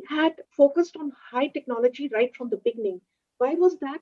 had focused on high technology right from the beginning. Why was that?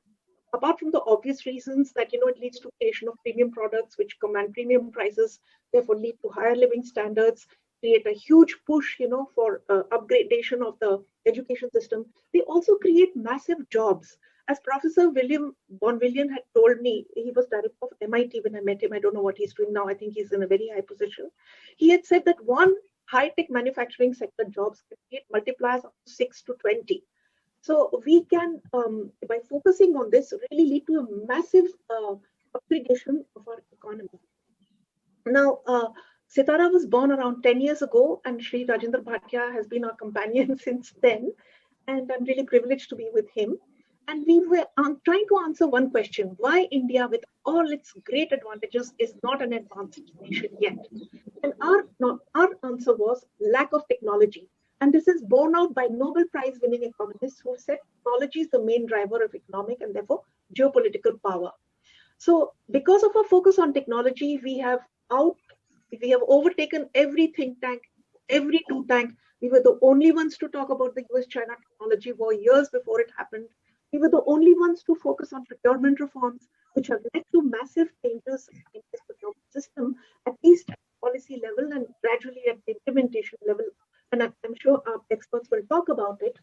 Apart from the obvious reasons that, it leads to creation of premium products, which command premium prices, therefore lead to higher living standards, create a huge push, for upgradation of the education system. They also create massive jobs. As Professor William Bonvillian had told me, he was director of MIT when I met him. I don't know what he's doing now. I think he's in a very high position. He had said that one high-tech manufacturing sector jobs can create multipliers of 6 to 20. So we can, by focusing on this, really lead to a massive upgradation of our economy. Now, SITARA was born around 10 years ago, and Sri Rajendra Bhatia has been our companion since then. And I'm really privileged to be with him. And we were trying to answer one question: why India, with all its great advantages, is not an advanced nation yet? And our answer was lack of technology. And this is borne out by Nobel Prize winning economists who said technology is the main driver of economic and therefore geopolitical power. So because of our focus on technology, we have overtaken every think tank, every do tank. We were the only ones to talk about the US-China technology war years before it happened. We were the only ones to focus on procurement reforms, which have led to massive changes in this procurement system, at least at policy level and gradually at the implementation level. And I'm sure our experts will talk about it.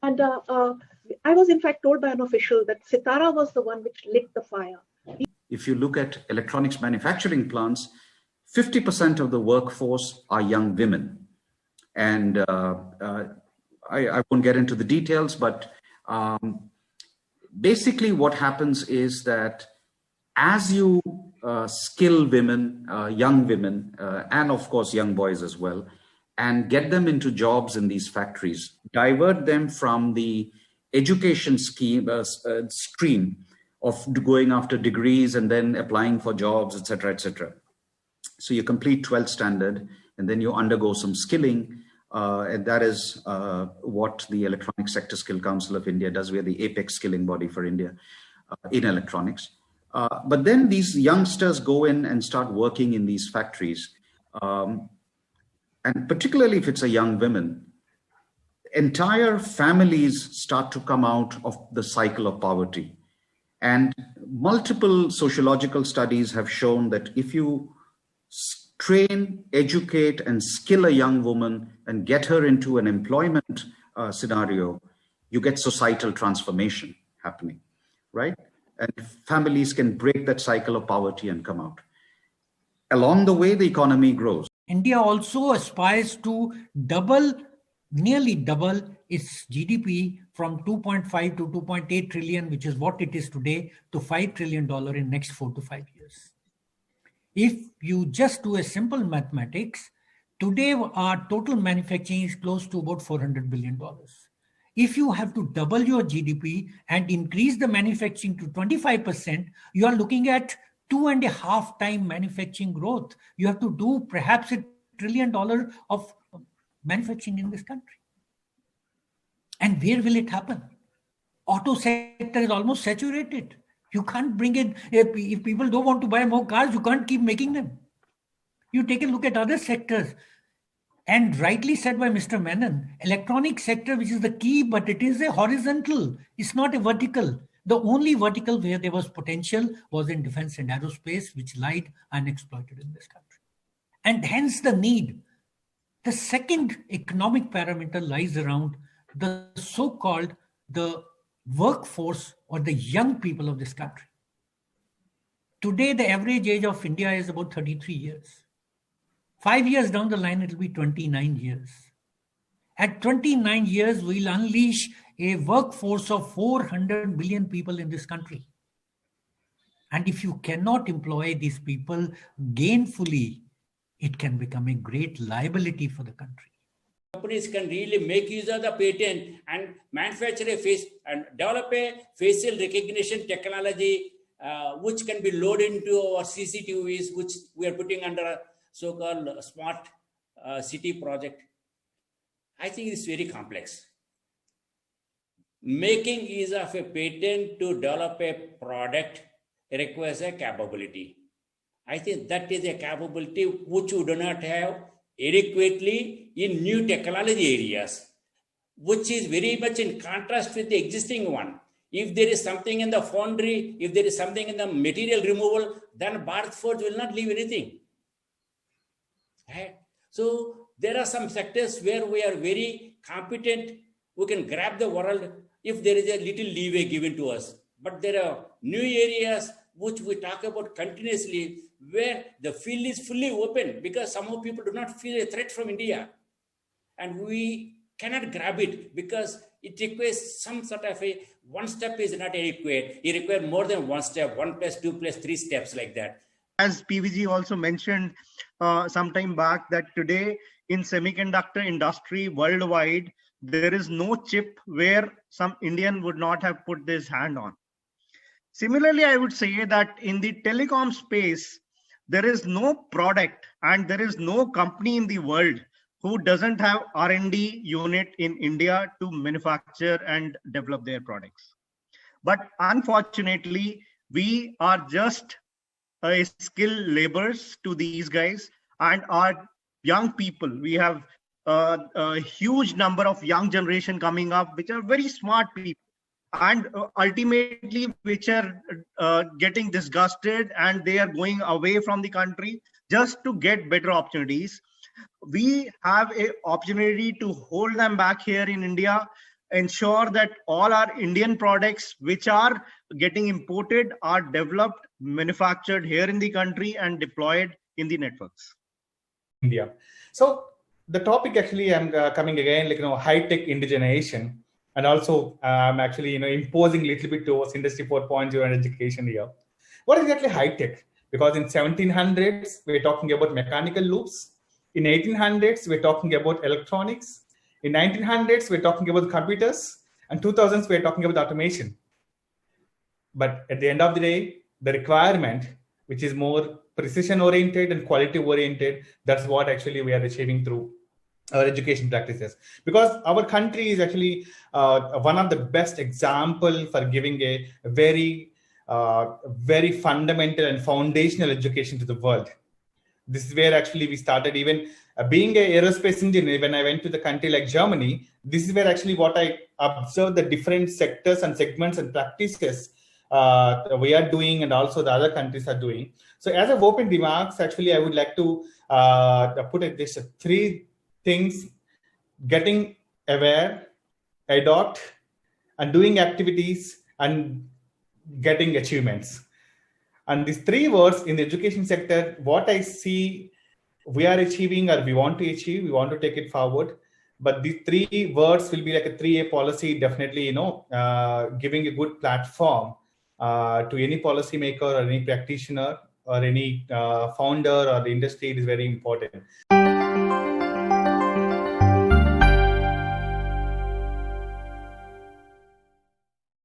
And I was in fact told by an official that SITARA was the one which lit the fire. If you look at electronics manufacturing plants, 50% of the workforce are young women. And I won't get into the details, but basically what happens is that as you skill women, young women, and of course young boys as well, and get them into jobs in these factories, divert them from the education stream of going after degrees and then applying for jobs, etc., etc. So you complete 12th standard and then you undergo some skilling. And that is what the Electronic Sector Skill Council of India does. We are the apex skilling body for India in electronics. But then these youngsters go in and start working in these factories. And particularly if it's a young woman, entire families start to come out of the cycle of poverty. And multiple sociological studies have shown that if you train, educate, and skill a young woman and get her into an employment scenario, you get societal transformation happening, right? And families can break that cycle of poverty and come out. Along the way, the economy grows. India also aspires to nearly double its GDP from 2.5 to 2.8 trillion, which is what it is today, to $5 trillion in next 4 to 5 years. If you just do a simple mathematics, today our total manufacturing is close to about $400 billion. If you have to double your GDP and increase the manufacturing to 25%, you are looking at 2.5 times manufacturing growth. You have to do perhaps $1 trillion of manufacturing in this country. And where will it happen? Auto sector is almost saturated. You can't bring in, if people don't want to buy more cars, you can't keep making them. You take a look at other sectors. And rightly said by Mr. Menon, electronic sector, which is the key, but it is a horizontal. It's not a vertical. The only vertical where there was potential was in defense and aerospace, which lied unexploited in this country. And hence the need. The second economic parameter lies around the so-called the workforce or the young people of this country. Today, the average age of India is about 33 years. 5 years down the line, it will be 29 years. At 29 years, we'll unleash a workforce of 400 million people in this country. And if you cannot employ these people gainfully, it can become a great liability for the country. Companies can really make use of the patent and manufacture and develop a facial recognition technology which can be loaded into our CCTVs, which we are putting under a so-called smart city project. I think it's very complex. Making use of a patent to develop a product requires a capability. I think that is a capability which we do not have adequately in new technology areas. which is very much in contrast with the existing one. If there is something in the foundry, if there is something in the material removal, then Bharat Forge will not leave anything. Right? So there are some sectors where we are very competent, we can grab the world if there is a little leeway given to us. But there are new areas which we talk about continuously, where the field is fully open because somehow people do not feel a threat from India. And we cannot grab it because it requires some sort of a one step is not adequate. It requires more than one step, 1 + 2 + 3 steps like that. As PVG also mentioned some time back, that today in semiconductor industry worldwide, there is no chip where some Indian would not have put his hand on. Similarly, I would say that in the telecom space, there is no product and there is no company in the world who doesn't have R&D unit in India to manufacture and develop their products. But unfortunately, we are just skilled laborers to these guys, and our young people, we have a huge number of young generation coming up, which are very smart people, and ultimately which are getting disgusted, and they are going away from the country just to get better opportunities. We have an opportunity to hold them back here in India, ensure that all our Indian products which are getting imported are developed, manufactured here in the country and deployed in the networks. India. So the topic actually I'm coming again, like, high-tech indigenization. And also I'm actually, imposing a little bit towards Industry 4.0 and education here. What is exactly high-tech? Because in 1700s, we're talking about mechanical loops. In 1800s, we're talking about electronics. In 1900s, we're talking about computers. And 2000s, we're talking about automation. But at the end of the day, the requirement, which is more precision-oriented and quality-oriented, that's what actually we are achieving through our education practices. Because our country is actually one of the best examples for giving a very, very fundamental and foundational education to the world. This is where actually we started. Even being an aerospace engineer, when I went to the country like Germany, this is where actually what I observed the different sectors and segments and practices we are doing, and also the other countries are doing. So as of open remarks, actually, I would like to put it this 3 things: getting aware, adopt, and doing activities, and getting achievements. And these 3 words in the education sector, what I see we are achieving or we want to achieve, we want to take it forward. But these 3 words will be like a 3A policy, definitely, giving a good platform to any policymaker or any practitioner or any founder or the industry. It is very important.